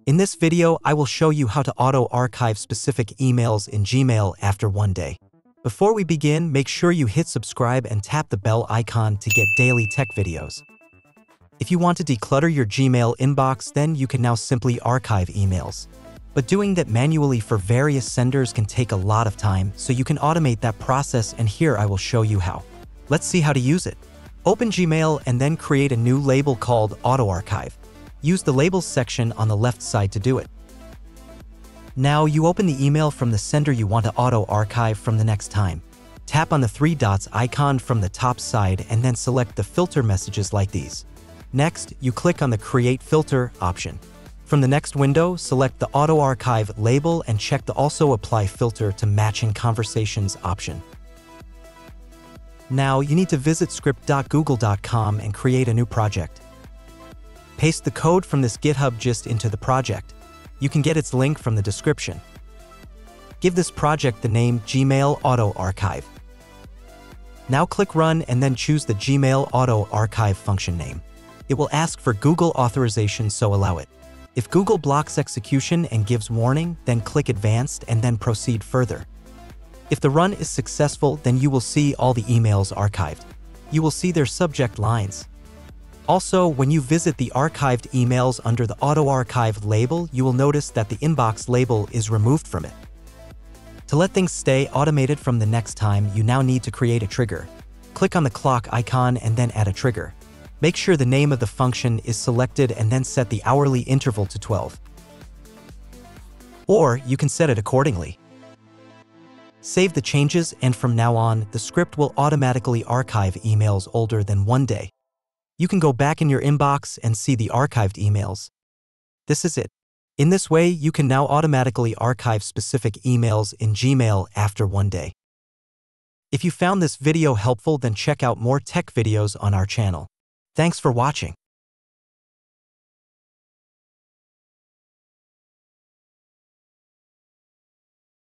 In this video, I will show you how to auto-archive specific emails in Gmail after one day. Before we begin, make sure you hit subscribe and tap the bell icon to get daily tech videos. If you want to declutter your Gmail inbox, then you can now simply archive emails. But doing that manually for various senders can take a lot of time, so you can automate that process, and here I will show you how. Let's see how to use it. Open Gmail and then create a new label called Auto Archive. Use the Labels section on the left side to do it. Now you open the email from the sender you want to auto-archive from the next time. Tap on the three dots icon from the top side and then select the filter messages like these. Next, you click on the Create Filter option. From the next window, select the Auto Archive label and check the Also Apply filter to Matching Conversations option. Now you need to visit script.google.com and create a new project. Paste the code from this GitHub gist into the project. You can get its link from the description. Give this project the name Gmail Auto Archive. Now click Run and then choose the Gmail Auto Archive function name. It will ask for Google authorization, so allow it. If Google blocks execution and gives warning, then click Advanced and then proceed further. If the run is successful, then you will see all the emails archived. You will see their subject lines. Also, when you visit the archived emails under the Auto Archive label, you will notice that the inbox label is removed from it. To let things stay automated from the next time, you now need to create a trigger. Click on the clock icon and then add a trigger. Make sure the name of the function is selected and then set the hourly interval to 12. Or you can set it accordingly. Save the changes, and from now on, the script will automatically archive emails older than one day. You can go back in your inbox and see the archived emails. This is it. In this way, you can now automatically archive specific emails in Gmail after one day. If you found this video helpful, then check out more tech videos on our channel. Thanks for watching.